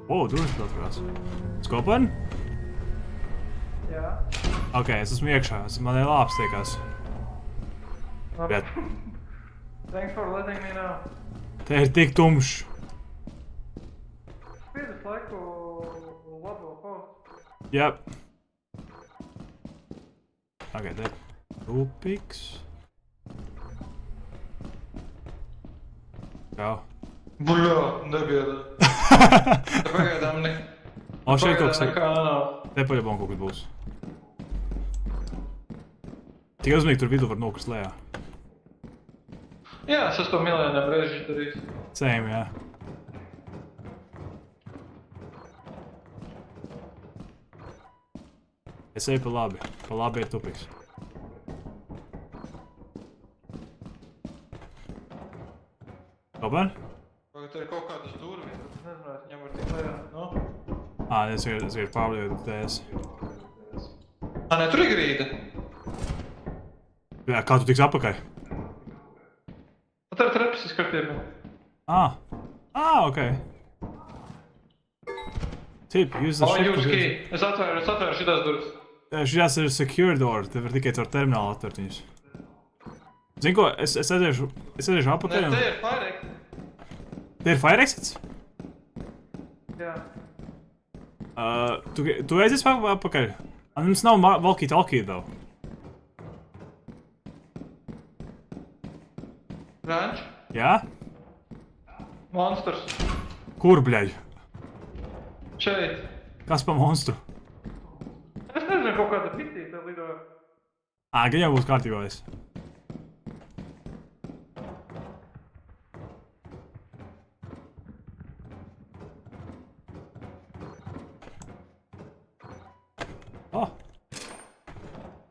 O, durvis atrās. Skopan? Jā. Ok, es esmu iekšā. Man ir lāps tiekās. Labi. Bet Thanks for letting me know. te ir tik tumšs. Spiedus laiku labo postu. Yep. Ok, te tūpiks. Čau. Bļā, nebiedā. Pagaidām ne. O, šeit kaut kas Nekā nav. te paļabām kaut kas būs. Tik uzmanīgi tur vidū var nokrist lejā. Jā, es to miljoniem reižu darīju. Same, jā. Es eju pa labi. Pa labi ir tupiks. Kopan? Tagad ir kaut kādas durvis, bet es nezinu, es viņam var tikt lejā. No? Es ir pārlieku tēs. Ne, tur ir grīda. Jā, kā tu tiks apakaļ? Tur ir trepas izkartībā. Ok. Tip, use the shift. Use key. Es atvēru šitās durvis. Šīs ir secure door, te var tikai caur terminālu atvērt viņus. Zini ko, es aiziešu apakaļ Ne, un... te ir fire exit. Te ir fire exits? Jā. Tu aizies apakaļ? Mums nav walkie-talkie, though. Ranč. Jā? Monsters. Kur, bļaļ? Šeit. Kas pa monstru? Es nezinu, kaut kāda pitīta lido. Gan jau būs kārtībā es.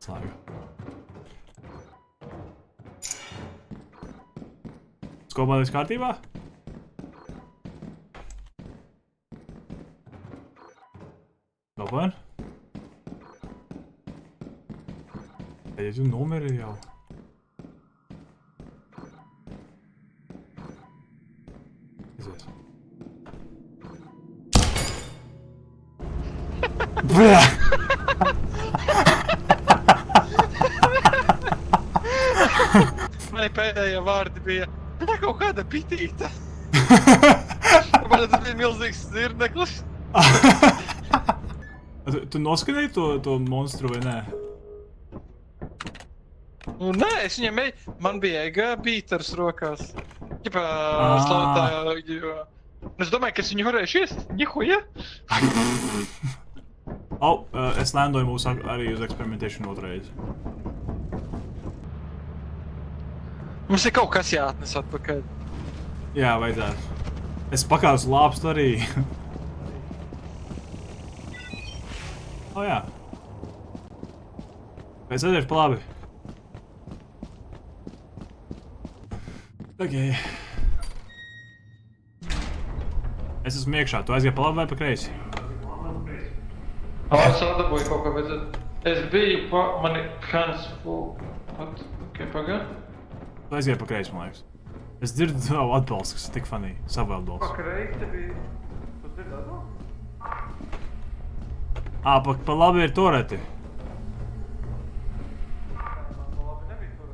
Slēgu. Skobāties kārtībā? Kopan? Ja tu nomeri jau. Izies. Bļā! Mani pēdējie vārdi bija kaut kāda pitīta. Man tas bija milzīgs zirneklis. Tu noskanēji to monstru vai nē? Nu, nē, es viņam eju. Man bija ega bīters rokās. Ķipā slautāju. Es domāju, ka es viņu varēšu iest. Nihuja? Es landoju mūs arī uz eksperimentēšanu otrais. Mums ir kaut kas jāatnes atpakaļ. Jā, vajadzētu. Es pakāpos lāpstu arī. Jā. Es aiziešu pa labi. Ok. Es esmu iekšā. Tu aizgāji pa labi vai pa kreisi? Es atdabūju kaut ko vajadzētu. Es biju mani hands full. Ok, pagā. Tu aizgāji pa kreisi, man liekas. Es dzirdu savu atbalstu, kas ir tik funny. Savu atbalstu. Pa kreisi bija. Tu dzirdi atbalstu? Pa labi ir toreti. Pa labi nebija tur.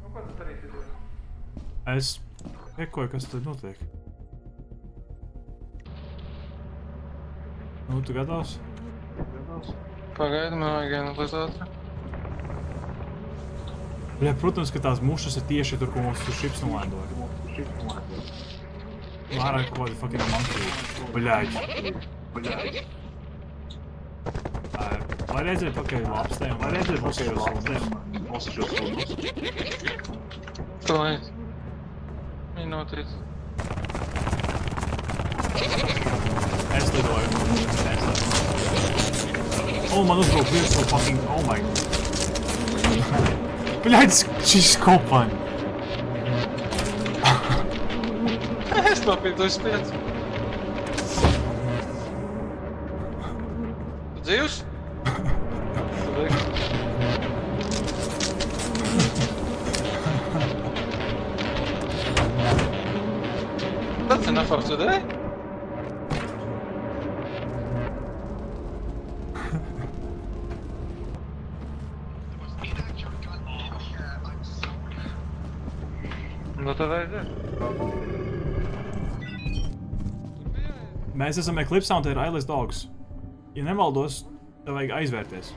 Nu, ko tu darīsi? Es ekoju, kas tad notiek. Nu, tu gatavs? Pagaidi, man vajag analizēt. Bļa, protams, ka tās mušas ir tieši tur, ko mums tur šips nolēdoja. Ārā kaut kādi fucking monkey. Bļaļ. Vai redzēji pakaļ lāpstēm? Vai redzēji pakaļ lāpstēm? Nosašos sūdus. To es. Minūtīs. Es lidoju. Man uzbrauc viens no fucking... Oh my god. Bļaļ, šis kopan. Es nopītu spiedz. Dzīvs? That's enough for today? Nu tad aiziet. Mēs esam Eclipse un te ir Eyeless Dogs. Ja nemaldos, tev vajag aizvērties.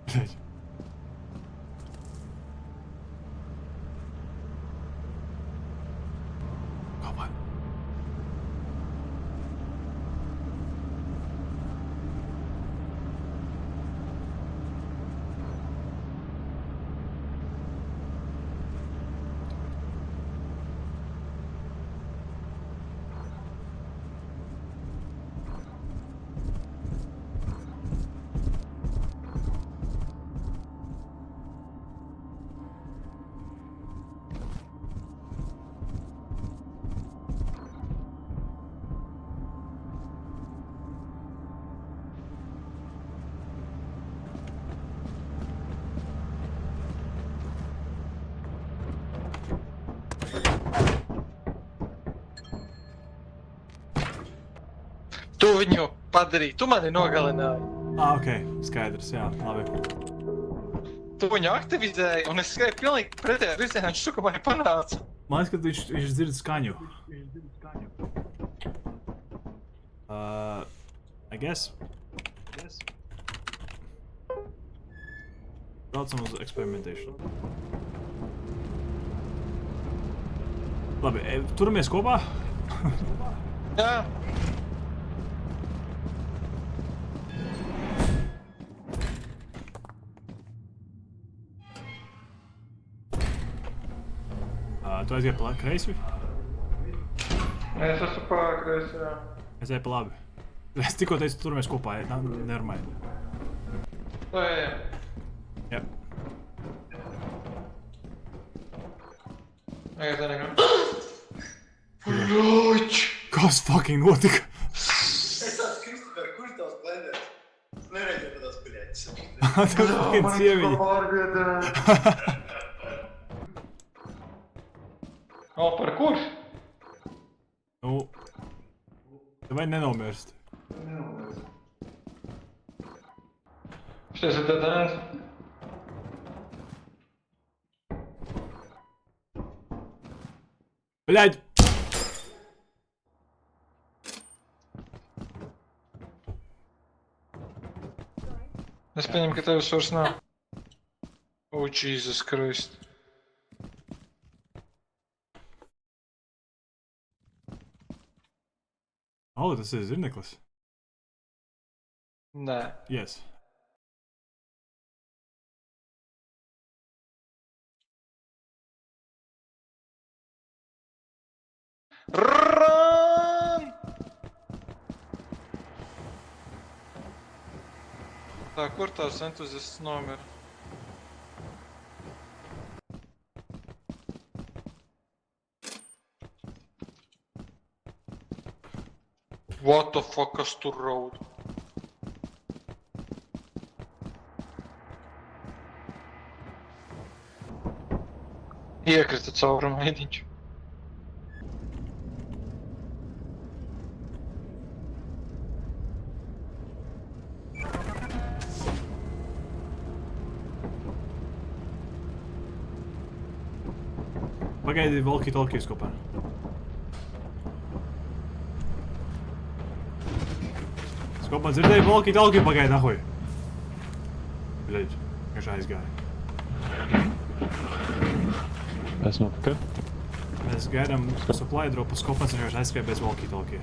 Kāpēc? Tu viņu padarīji, tu mani nogalināji. Okei, skaidrs, jā, labi. Tu viņu aktivizēji, un es skrēju pilnīgi pretējā virzienā, viņš šuka mani panāca. Man liekas, ka viņš dzird skaņu. I guess. Braucam uz experimentation. Labi, turamies kopā? Jā. Tu aizgāji pa kreisi? Es esmu pārkreis, jā. Es eju pa labi. Es tikko teicu, turamies kopā, nevermind. Jā. Yep. Aiziet, nekā. Roč! Kas fucking notika? Es tāds Kristofer, kurš tavs blenders? Es nereģēju par tās piļēķis. Tev fucking sieviņa. Pārvietē. O, par kurš? Nu, tev vai nenomirst? Šitais ir dead ends. Bļaļ! Es pieņemu, ka tevis vairs nav. Oh, Jesus Christ. Oh, tas ir zirneklis. Nē. Yes. Run! Tā, kur tās entuziasts nomira? What the fuck, kas tur raud? Iekrita cauruma eidiņš. Pagaidi, walkie-talkies kopā. Es kopā dzirdēju walkie-talkie, pagaidi, ahoj. Bļaļ, viņš aizgāja. Es nopakaļ. Mēs gaidām supply dropu, skopats viņš aizskrēja bez walkie-talkie.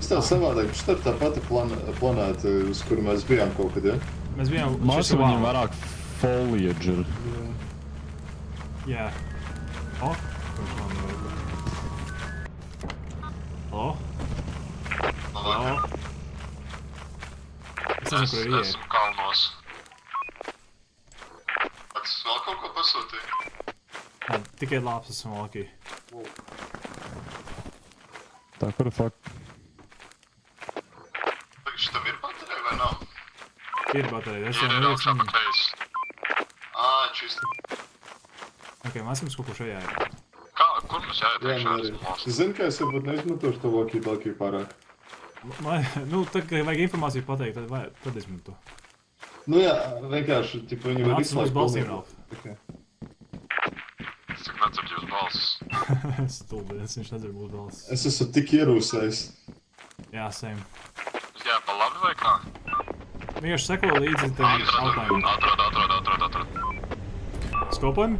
Es tā savādāk, šitā tā pati planēta, uz kuru mēs bijām kaut kad, ja? Mēs bijām... Māsa viņam vairāk foliage ir. Jā. O? Kurš man ir? Halo? Halo? Es nezinu, kur ir ieeja. Esmu kalnos. Pats vēl kaut ko pasūtīja? Nē, tikai lāps esmu walkie. Tā, kura fuck? Tagad šitam ir baterija vai nav? Ir baterija, es jau Ir nevienu augšā sniņu. pat reizes. Čist. Ok, mēs jums kaut ko šajā ir. kur mums jāiet Jā, iekšā, man tas arī. mūsu. Es zinu, ka es varbūt neizmantošu to walkie-talkie pārāk. Nu, tad, kad vajag informāciju pateikt, tad izmanto. Nu jā, vienkārši, tipa, viņi var Nāc, visu laiku mūsu balsīm pilnībā. Okay. Cik nedzird jūs balsis. Stulbens, viņš nedzird mūsu balsis. Es esmu tik ierūsējis. Jā, same. Jā, pa labi vai kā? Vienkārši seko līdzi tam jautājumam. Atrod. Skopojam?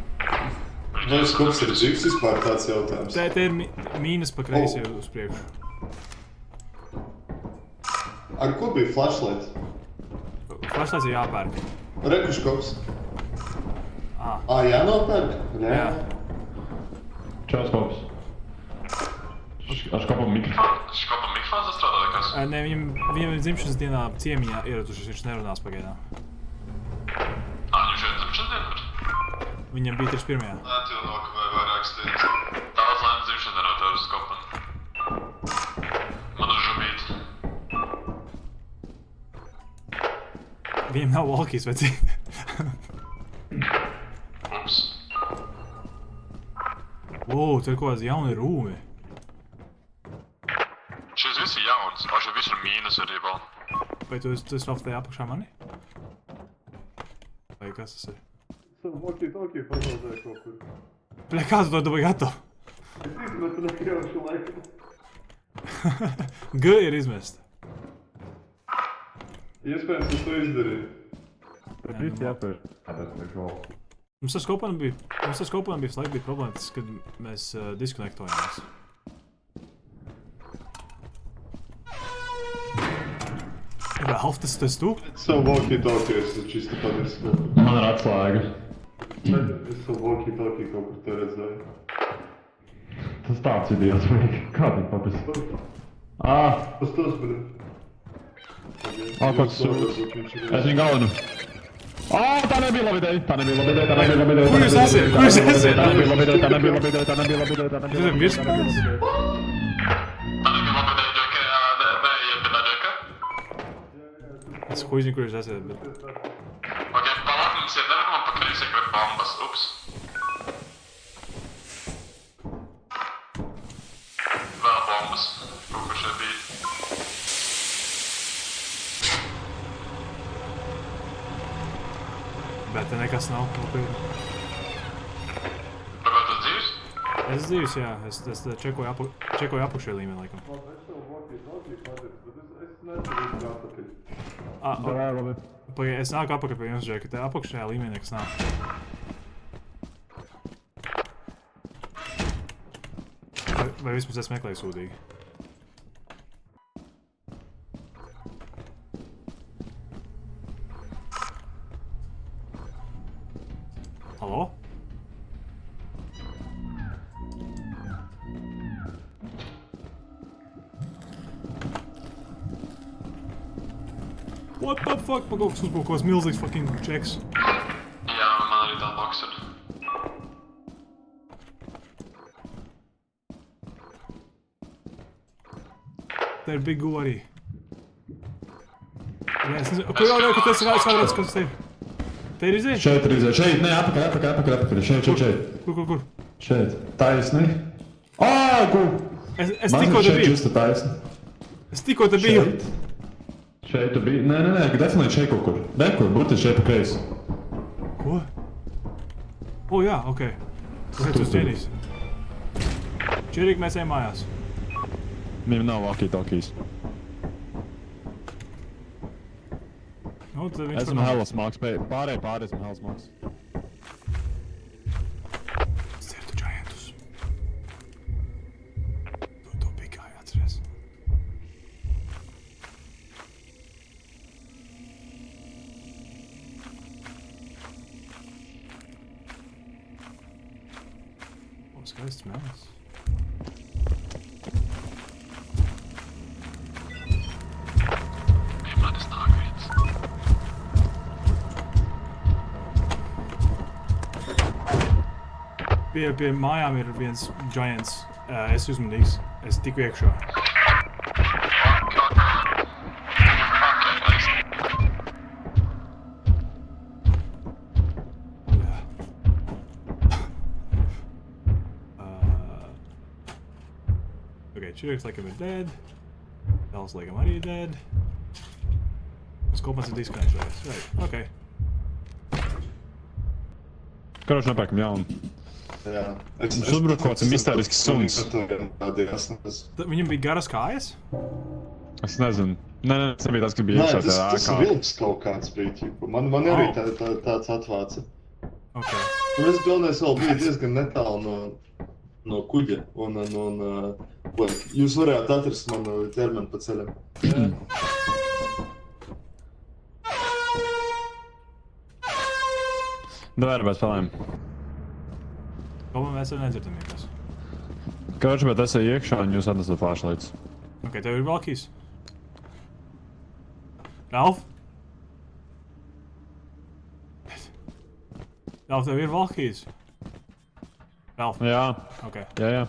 Vai skops ir dzīves vispār tāds jautājums? Te ir mīnas pa kreisi uz priekšu. Ar ko bija flashlight? Flashlights ir jāpērk. Rekuškops. Ah. Jānopērk? Jā. Čau, skops. Ar skopam mikrofonu. Skapa mikrofons strādā vai kas? Ne, viņam dzimšanas dienā ciemiņā ieradušies, viņš nerunās pagaidām. Viņš ir dzimšanas diena? Viņam bija 31. Nē, tev nokavēja vairākas dienas. Daudz laimes dzimšanas dienā tev uz skopan. Man ir žabīt. Viņam nav walkies, vai cik? Ups. Wow, tur ir kaut kāds jauni rūmi. Šis viss ir jauns, o šeit visur mīnus arī vēl. Vai tu esi vēl tajā apakšā mani? Vai kas tas ir? Savu walkie-talkie pazaudēju kaut kur. Bļa, kāds to dabūja gatavu? Es izmetu nekraušu laiku. G ir izmesta. Iespējams, es to izdarīju. Tad viss jāpēr. Tāpēc neko. Mums ar skopām bija visu laiku bija problēmas, kad mēs diskonektojāmies. Ralf, tas tu? Savu walkie-talkie es taču īsti padarīju kaut kur. Man ir atslēga. Es savu walkie-talkie kaut kur te redzēju. Tas tāds idiots vajag. Kā tik papis? Uz tos, bļa. Kāds es viņu galvenu. Tā nebija laba ideja. Kur jūs esat? Tā nebija laba ideja. Tas ir virspējas? Tā nebija labi ideja, Džeka, neiet pie tā Džeka. Es huižņu, kur jūs esat, bet... Ok, palāk mums iet nevar man pa kreisi grib bombas, ups. Vēl bombas, kaut kur šeit bija. Bet te nekas nav. Varbūt tas dzīves? Es dzīvs, jā. Es čekoju apakšē līmeni, laikam. Es savu walkie-talkie padarīju, bet es nedarīju kā atpakaļ. Labi. Pagaid, es nāku apakaļ pie jums, Džeka. Te apakšējā līmenī nekas nav. Vai vismaz es meklēju sūdīgi? Halo? What the fuck? Man kaut kas uzbūk kaut kāds milzīgs fucking čeks. Jā, man arī tā boks ir. Te ir Big Gu arī. Jā, es nezinu. Kur jau, ka tas ir redz, kas te ir? Te ir izēja? Šeit ir izēja. Šeit, nē, atpakaļ. Šeit. Kur? Šeit. Taisni. Kur? Es tikko te biju. Šeit taisni. Es tikko te biju. Šeit tu biji. Nē, definitīvi šeit kaut kur. Nekur, burtiski šeit pa kreisi. Ko? O, jā, okei. Kāpēc jūs ķērīs? Čerīgi, mēs ejam mājās. Viņam nav walkie-talkies. Nu, tad viņš Esmu Hellas Marks. Pārējie esmu Hellas Marks. Es dzirdu giantus. To pikāju, atceries. O, skaists mēlis. Manis nāk vīts. Pie mājām ir viens giants. Es uzmanīgs. Es tiku iekšā. Čiriks laikam ir dead. Dēls laikam arī dead. Tas kopums ir diskonečējies. Right, ok. Karoči nepērkam jaunu. Jā. Mums uzbruk kaut kāds mistērisks suns. Viņam bija garas kājas? Es nezinu. Nē, tas nebija tas, kas bija Nē, iekšā tas tajā ēkā. vilks kaut kāds bija, ķipa. Man arī tāds atvāca. Ok. Un es galvenais vēl biju diezgan netālu no kuģa, un jūs varētu atrast manu ķermeni pa ceļam. Davai, bet spēlējam. Kopumā mēs jau nedzirdam nekas. Karoči, bet es eju iekšā un jūs atnesat flashlights. Ok, tev ir valkīs. Ralf? Ralf, tev ir valkīs? Ralf? Jā, Ok. jā.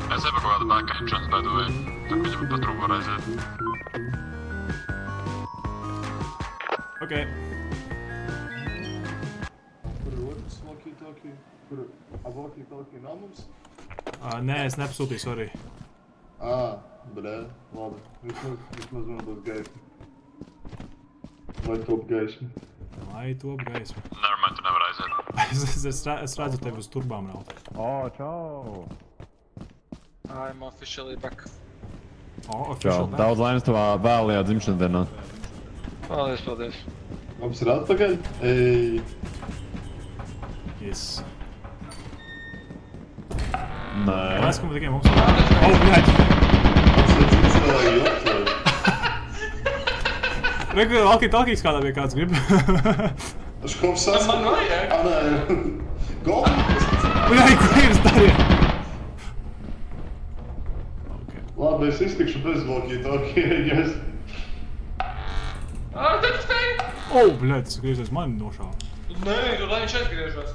Es eju pa kaut kādu back entrance, by the way. Tur viņam pa trūku var aiziet. Ok. Kur ir otrs walkie-talkie? Kur ir walkie-talkie nav mums? Nē, es nepasūtīju, sorry. Blē, labi. Vismaz man būs gaisma. Lai top gaisma. Lai top gaisma. Nevermind, tu nevar aiziet. Es redzu tevi uz turbām, Ralf. O, čau! I'm officially back. O, Čau, official back. daudz laimes tavā vēlajā dzimšanas dienā. Paldies, paldies. Mums ir atpakaļ? Ej, Yes. Nē. Mēs, ka tikai mums... Oh, bļaļ! mums ir cilvēki joktoji. Reku, walkie-talkies kādā bija kāds grib. Aš kaut saskat. Man vajag. Nē. Golf. Bļaļ, ko ir darīt? Ok. Labi, es iztikšu bez walkie-talkie, I guess. Tad spēj! Oh, bļaļ, tas griezies mani nošāva. Nē, tu lai viņš atgriežas.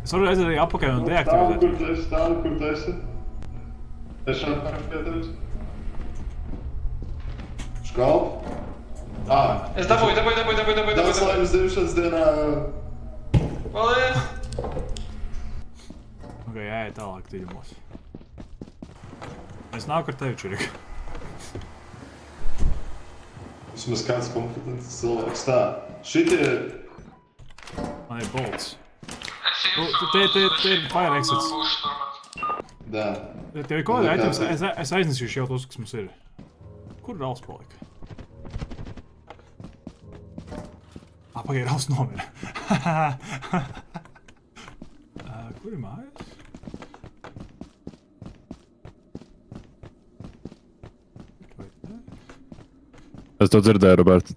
Es varu aiziet arī apakaļ un Stāv, deaktivizēt. kur tu esi, stāv, kur tu esi. Es šādi pārāk pie tevis. Škalp. Es dabūju. Daudz laimes dzimšanas dienā. Paldies! Ok, jāiet tālāk dziļumos. Es nāku ar tevi, Čirik. Vismaz kāds kompetents cilvēks. Tā, šitie... Man ir bolts. Es Te ir fire exits. Dā. Tev ir kaut kāda items, es aiznesīšu jau tos, kas mums ir. Kur Ralfs palika? Pagaid, Ralfs nomira. Kur ir mājas? Es to dzirdēju, Robert.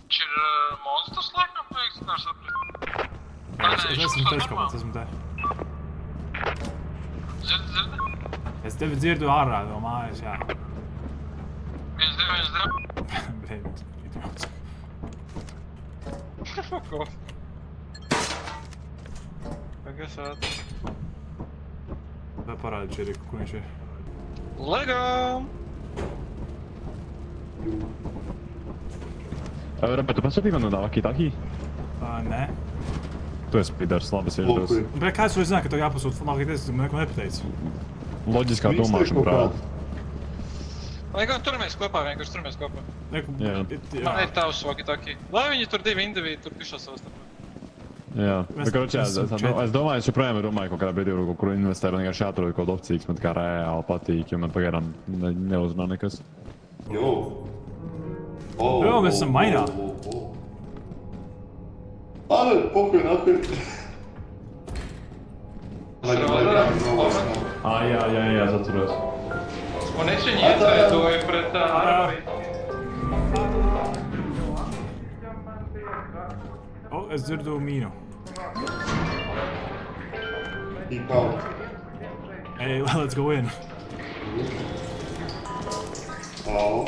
Viņš ir monstrs laikam, veiks, nesapratu. Es esmu te kaut kāds, esmu te. Dzirdi? Es tevi dzirdu ārā no mājas, jā. 1, 2, 1, 2. Brīvības, idiots. Fuck off. Pagas āt. Vai parādi Čiriku, kur viņš ir? Lego! Robert, tu pasūtīji man no walkie-talkie? Nē. Tu esi pidars, labi, es iežos. Lūk, Bet kāds to zināja, ka tev jāpasūt walkie-talkies, tu man neko nepateici? Loģiskā domāšana, brāl. Lai turamies kopā, vienkārši turamies kopā. Neku... Jā. Man ir tavs walkie-talkie. Lai viņi tur divi individi tur pišā savas starpā. Jā, Mēs- bet, karoči, mēs esam es četri. domāju, es joprojām domāju, kaut kādā brīdī, kur investēju, man vienkārši jāatrod kaut kāda opcija, kas man tā kā reāli patīk, jo man pagaidām neuzrunā nekas. Jo. Jā, mēs esam mainā. Labi, pokuj, nahuj. Lai Jā, es atceros. Un es viņu ietaidoju pret armiju. O, es dzirdu mīnu. Keep out. Hey, let's go in. Oh.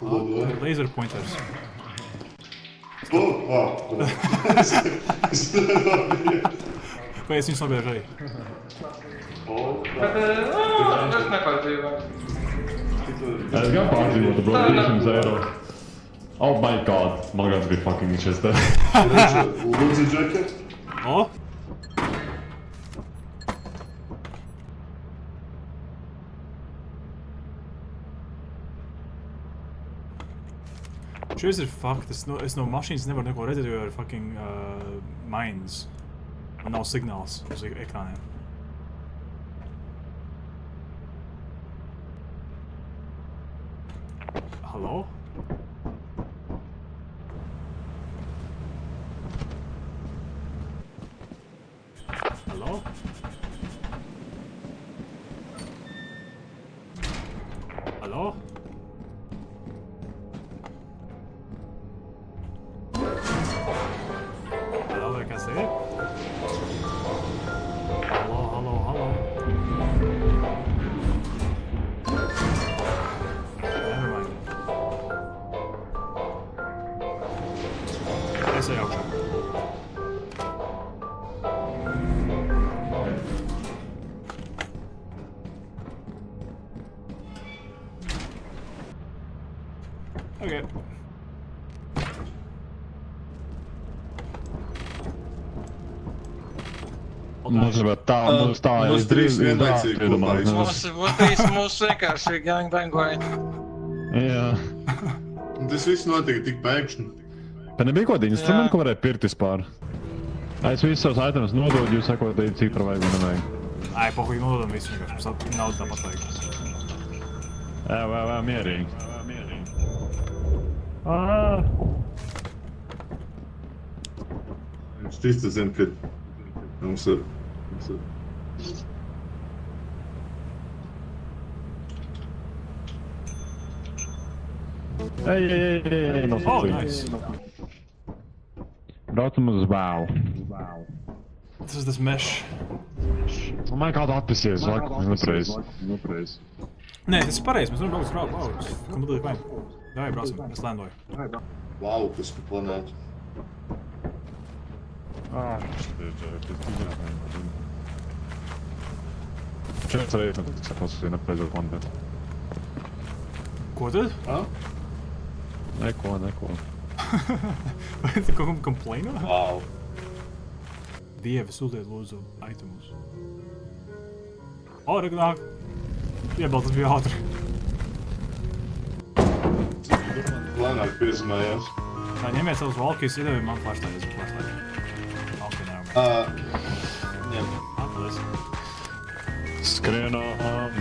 Labi. Laser pointers. Es nedomāju. Vai es viņus nobiežu arī? Tas nepārdzīvā. Es gan pārdzīvotu, bro, 200 eiro. Oh my god, magāts bija fucking čestē. Lūdzu, Džeker. O! Šis ir fucked, es no mašīnas nevaru neko redzēt, jo ir fucking mines. Un nav signāls uz ekrāniem. Hello? Hello? Hello? Hello, I can say it. Hello. Never mind. Es eju augšā. Okay. Mums ir tā, mums tā Mums trīs vienlaicīgi iedomājies. Mūsu vienkārši gangbangoja. Jā. Tas viss notika tik pēkšņi. Bet nebija kaut kādi instrumenti, ko varēja pirkt vispār? Es visus savus itemus nododu, jūs sakot, cik par vajag un nevajag. Ai, pohuļ, nododam visu vienkārši, mums naudu tāpat vajag. Jā, mierīgi. Es ticu zinu, ka mums ir... Ej, no Oh, nice. Braucam uz vēl. Tas ir tas mesh. Man kāda atpisies, nepreiz. Nē, tas ir pareizi, mēs varam braukt uz braukt. Completely fine. Davai, braucam, es landoju. Vau, kas pa planētu. Četras reizes nepasūtīja nepreizo kontentu. Ko tad? Neko. Vai tu kaut kam complaino? Vau. Dievi, sūtiet lūdzu itemus. O, regnāk! Iebal, tas bija ātri. Lēnāk piezemējās. Tā, ņemiet savus valkijas, iedevi man flashlight, es esmu flashlight. Ok, nevar. Ņem. Atlies. Skrienām.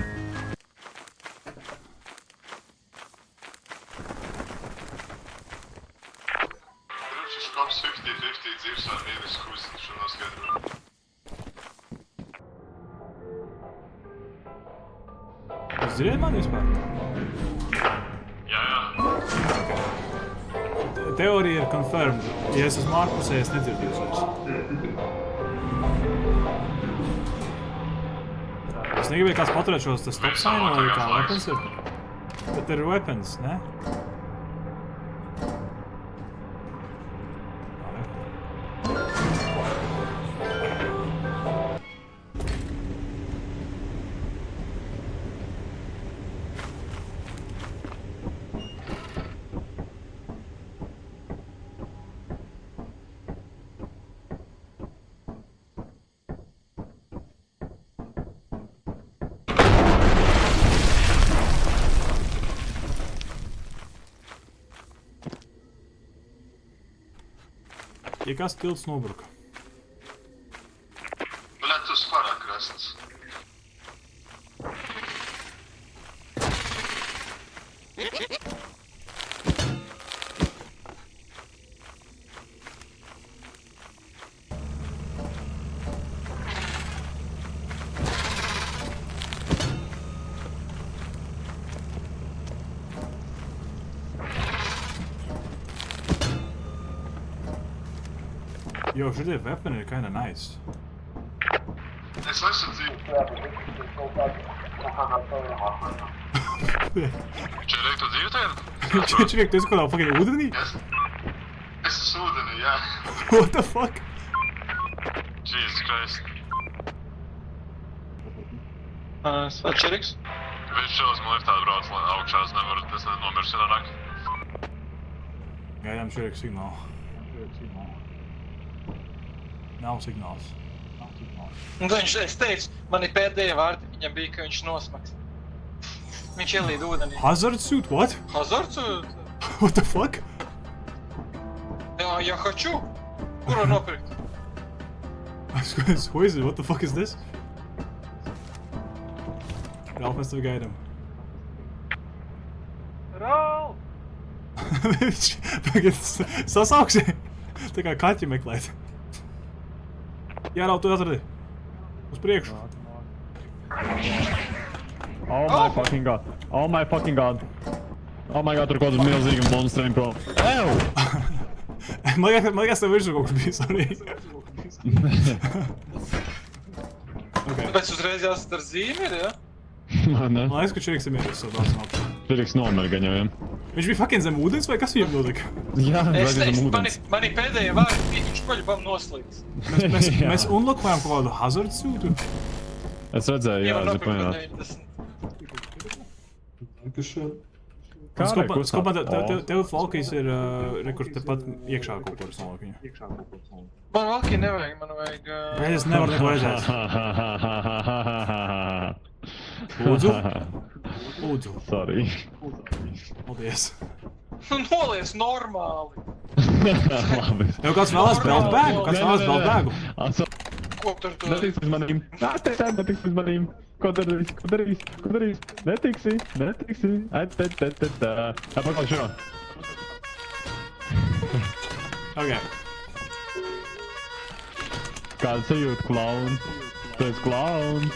Šis kops 50-50 dzīves ar mīnus kūsni šo noskaidro. Jūs dzirdiet mani vispār? Jā. Teorija ir confirmed. Ja es esmu ārpusē, es nedzirdu jūs vairs. Es negribēju kāds paturēt šos stop sign vai kā weapons ir? Bet ir weapons, ne? Ja kāds tilts nobruka. Bļāt, tu sparā krasns. Jo, šitie weaponi ir kinda nice. Es nesacīju. Čerek, tu dzīvi tagad? Čirek, tu esi kaut kādā fucking ūdenī? Es esmu ūdenī, jā. What the fuck? Jesus Christ. Čeriks? Viņš šos man liftā brauc augšā, es nenomiru senāk. Gaidām šeit signālu. Nav signāls. Un viņš, es teicu, mani pēdējie vārdi viņam bija, ka viņš nosmaks. Viņš ielīd ūdenī. Hazard suit, what? Hazards? What the fuck? Jā, ja хочу. Kur var nopirkt? Who is it? What the fuck is this? Ralf, mēs tevi gaidām. Ralf! Viņš tagad sasauksi. Tā kā kaķi meklēt. Jā, Ralf, tu atradi. Uz priekšu. Oh my fucking god. Oh my fucking god. Oh my god, tur kaut kāds milzīgam monstriem prom. Ew! Man liekas, tev virsū kaut kas bija, sorry. Okay. Pēc uzreiz jāsat ar zīmeri, ja? Man ne? Man liekas, ka Čiriks ir mierīgs savu daudz nav. Čiriks nomira gan jau, ja? Viņš bija fucking zem ūdens vai kas viņam notika? Jā, Es vajag teicu, zem ūdens. mani pēdējie vārdi bija, viņš paļubam noslīgs. Mēs unlockojām kaut kādu hazard suitu. Es redzēju, jā, zipaināt. 90. Dankeschön. Skopan, tev Falkijs ir rekurs tepat iekšā kaut kur salāk viņu. Man valkī nevajag, man vajag... Es nevaru neko redzēt. Lūdzu? Lūdzu. Sorry. Paldies. Nu, noliec normāli. Labi. Tev kāds vēlās belt bēgu? Kāds vēlās belt bēgu? Ko tur tu... Netiks līdz manīm. Netiks līdz manīm. Ko darīs? Ko darīs? Ko darīs? Netiksi. Netiksi. Pakaļ šo. Okay. Kāda sajūta, klauns? Tu esi klauns.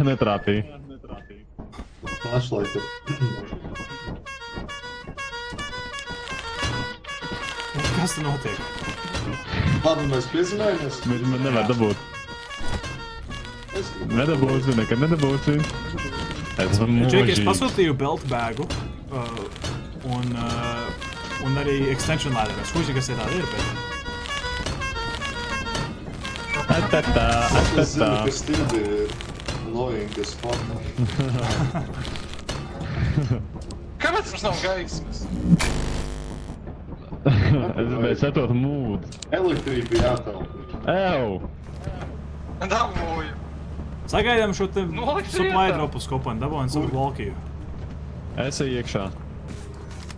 Netrāpīja. Flashlight. Kas te notiek? Labi, mēs piezinājāmies. Bet man nevar dabūt. Nedabūsi, nekad nedabūsi. Es Čeki, es mūžīgi. pasūtīju belt bēgu un arī extension ladder. Es huži, kas tie tādi ir, bet... Es zinu, ka Steve ir annoying as fuck. Kāpēc mums nav gaismas? Es gribēju setot mūdu. Elektrība jātelpa. Ew! Dabūju. Sagaidām šo te Nolikt supply vietā. dropu skopan, dabūjam savu Valkiju. Es eju iekšā.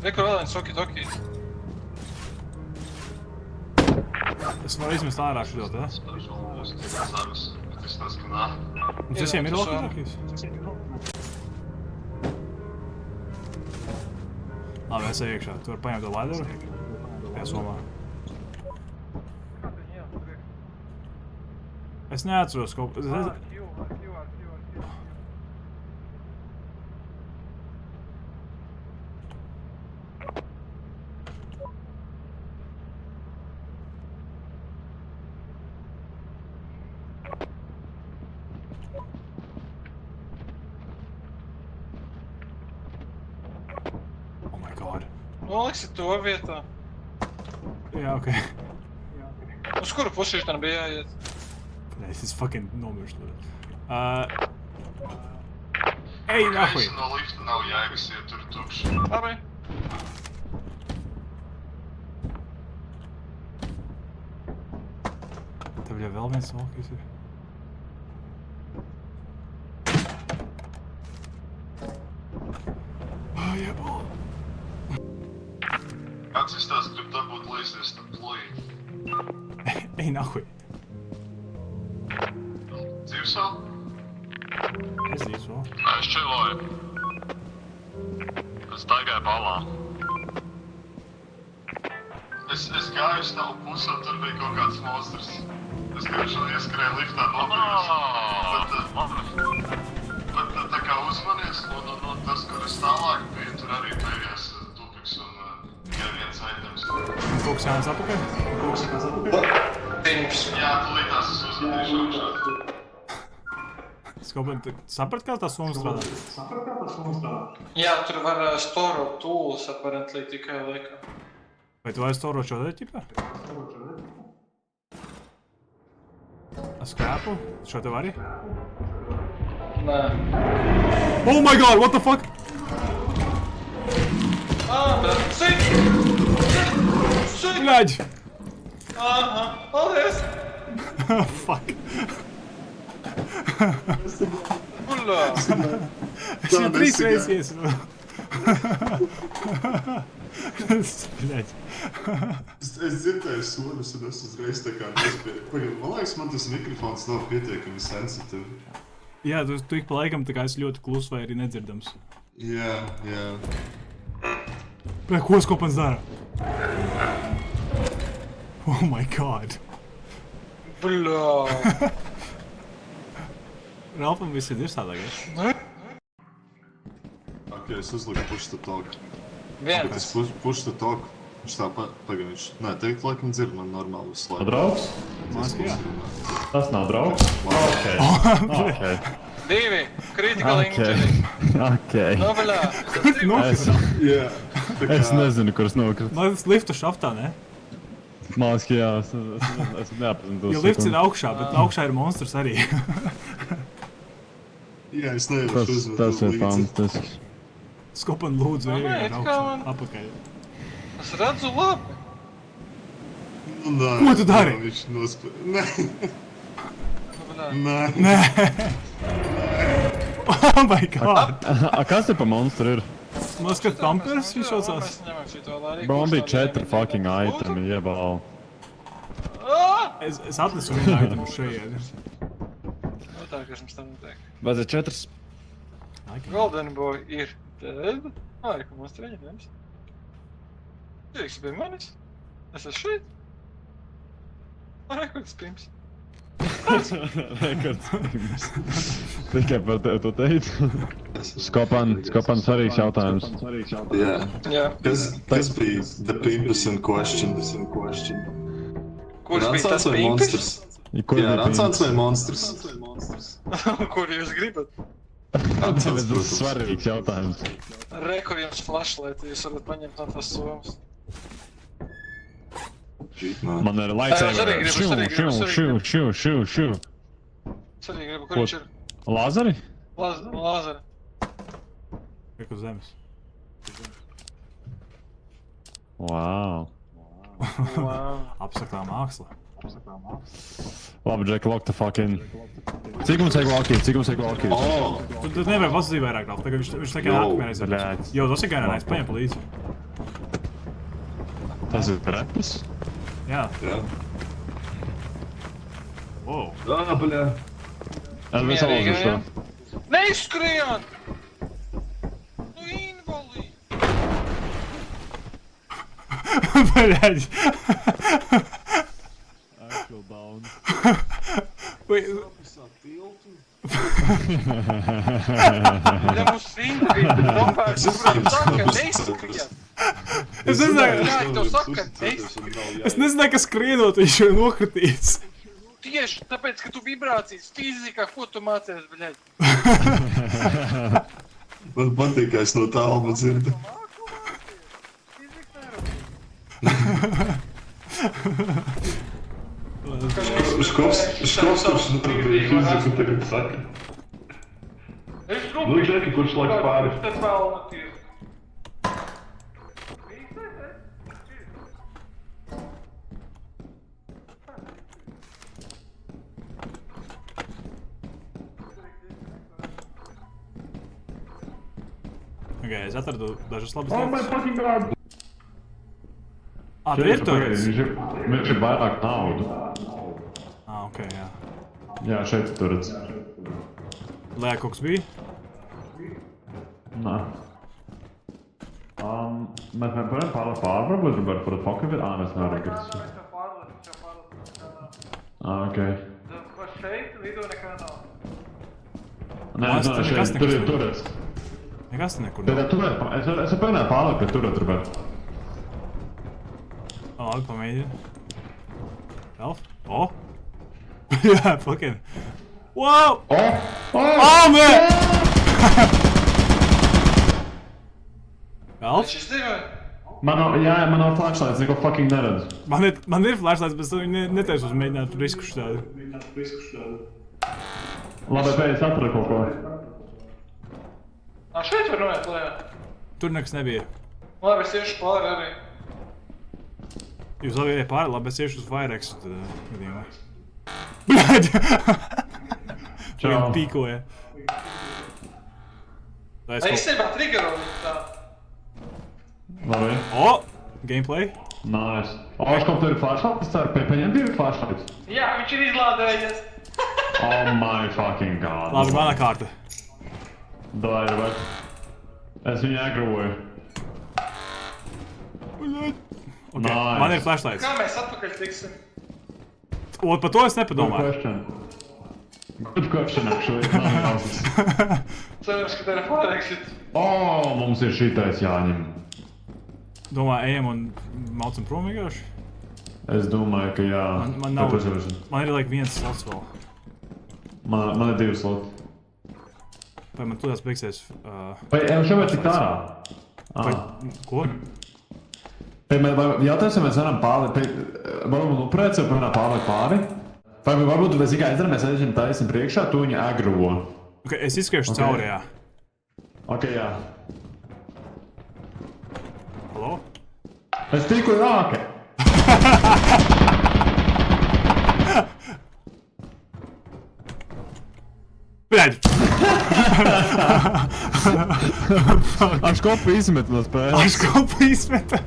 Rekur vēl viens soki toki. Es varu izmest ārā šito te. Mums visiem ir tas Valkijas? Labi, es eju iekšā. Tu vari paņemt to ladderu? Jā, somā. Es neatceros kaut ko. Oh my god. Noliksi to vietā. Jā, okei. Uz kuru pusi tam bija jāiet? Es esmu fucking nomirst. Ej, nahuj! No lifta nav jēgas iet tur tukšs. Labi. Tev jau vēl viens Valkijas ir. Jā, bol. Kāds izstāsts grib dabūt līsties tam plūji? Ej, nahuj! Dzīves vēl? Es dzīves vēl. Es čiloju. Es staigāju balā. Es gāju uz tavu pusi, un tur bija kaut kāds monstrs. Es gribēju ieskrēju liftā nopirkt. Bet tā kā uzmanies, un tas, kur es tālāk biju, tur arī beigās tupiks un tikai viens items. Kaut kas jānes apakaļ? Pirms. Jā, tu līdās es uzmanīšu augšā. Skopan, tu saprat, kā tā summa strādā? Jā, tur var store tools apparently tikai laikam. Vai tu vari storot šo te ķipā? Skāpu? Šo tev arī? Nē. Oh my god, what the fuck? Bet sit! Sit! Bļaģ! Aha, paldies! Fuck. Ullā! Es jau 3 reizes iesinu. Bļaģ. Es dzirdēju soļus un es uzreiz tā kā nespēju. Pagaid, man liekas, man tas mikrofons nav pietiekami sensitīvi. Jā, tu ik pa laikam tā kā esi ļoti klus vai arī nedzirdams. Jā. Bļaģ, ko Skopans dara? Oh my god. Bļā! Ralfam viss ir savādākais. Ok, es uzliku push to talk. Viens. Es push to talk. Viņš tāpat pagaidš. Nē, teikt, laikam dzird man normāli visu laiku. Draugs? Mākslā. Tas nav draugs? Ok. Divi. Critical injury. Ok. Nu, bļā. Jā. Tā kā- Es nezinu, kurš nokrīt. Man tas lifta šaftā, ne? Mākslā, jā, es neapzinu tos. Jo lifts ir augšā, bet augšā ir monstrs arī. Jā, es nevaru Tas ir fantastisks. Skopan lūdzu, Nē, ir it kā augšā, man- apakaļ. Es redzu labi. Nu, nē. Ko tu dari? Viņš nospēja. Nē. Nu, bļā. Nē. Oh my god. Kas te pa monstru ir? Man skat pampers viņš saucās. Mēs ņemam šito, lai arī Man bija kustām 4 fucking itemi, jebal. Es atnesu vienu aitemu šeit. Nu, tā, kas mums tam notiek. Vajadzēja 4. Golden Boy ir dead. Ai, ko mums treņi nevis. Tīks bija manis. Es esmu šeit. Rekords pirms. Rekords. Tikai par tevi to teicu. Skopan svarīgs jautājums. Jā. Jā. Kas bija the pimpus in question? Kurš bija tas Rancāns vai pimpis? monstrs? Kur Jā, Rancāns vai monstrs? Kur jūs gribat? Rancāns, Tas ir svarīgs jautājums. Rekur jums flashlight, jūs varat paņemt no tās somas. Man ir Es arī lightsaber. gribu, es arī gribu. Šiu. Es arī gribu, Ko? kur viņš ir. Lazari? Lāzara. Tiek uz zemes. Wow. Wow. Apsaktā māksla. Labi, Jack, lock the fuck in. Cik mums vajag walkie? Oh, Tu nevari pasūtīt vairāk, Ralf. Tagad viņš tikai Jo, nākamajā reizē. bļāķ. Jo, tas ir gainājums. Paņem pa līdzi. Tas ir repis? Jā. jā. Wow. Bļā. Es biju salūzis to. Neizskrien! Nu, invalī! Bļaģ. I feel down. Vai, Ja mums Indri nopērts, kuram saka, neizskrien! Es nezināju, Jā, tev saka, neizskrien! es nezināju, ka skrienot viņš jau nokritīs. Tieši tāpēc, ka tu vibrācijas fizikā, ko tu mācies, bļaļ? Man patīk, ka es no tāluma dzirdu. Škops, kurš nu tur bija fiziku tagad saka. Es Nu, Džeki, kurš laiks pāri? Kurš tad vēl natīr? Ok, es atradu dažas labas Oh my lietas. fucking god! Tur ir turēts. Viņš ir vairāk naudu. Ok, jā. Jā, šeit turēts. Lē, kaut kas bija? Nē. Mēs varam pārvarbūt, varbūt par pokevi? Mēs nevaram gribas. Ok. Šeit vidū nekā nav. Nē, Lāsts, tur nekas šeit tur ir nekas turēts. Nekas nekur Tad nav. turēt, es varu pēnēt pārlikt, ka turēt gribētu. Labi, pamēģini. Ralf? O! Jā, fucking. Wow! Oh, man! Ralf? Viņš izdzīvoja? Man nav flashlights, neko fucking neredzu. Man ir flashlights, bet viņi netaisu uz mēģināt risku šādu. Labi, bet es atradu kaut ko. Šeit var noiet lejā. Tur nekas nebija. Labi, es iešu pāri arī. Jūs labi ejat pāri, labi, es iešu uz Firex. Gadījumā. Bļaļ! Čau. Viņam pīkoja. Tā es Es kaut... īstenībā triggeroju tā. Labi. O! Gameplay? Nice. O, es kaut tur ir flashlights, ceru, paņem 2 flashlights. Jā, viņš ir izlādējies. Oh my fucking god. Labi, mana kārta. Davai, bet. Es viņu agrūju. Bļaļ! Okay. Nice. Man ir flashlights. Kā mēs atpakaļ tiksim? O, par to es Good nepadomāju. question. Good question, actually. Nav jausmas. Cerams, ka tev ir pārēksit. O, mums ir šitais jāņem. Domāju, ejam un maucam prom vienkārši. Es domāju, ka jā. Man nav... Tāpēc jau- Man ir like viens slots vēl. Man ir 2 sloti. Vai man tūlēs beigsies... Vai šobrīd tik ārā? Vai... Ko? Jautājums, vai mēs varam pārlikt, varbūt upurēt sev pirmā pārlikt pāri? Vai varbūt mēs tikai izdarām, mēs aizņem taisam priekšā, tu viņu agro. Ok, es izskriešu cauri, jā. Ok, jā. Halo? Es tiku rāke. Bļaļ! Aš kopu izmet no spēles. Aš kopu izmeta!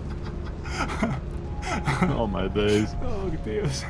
Oh my days. Oh, Dievs.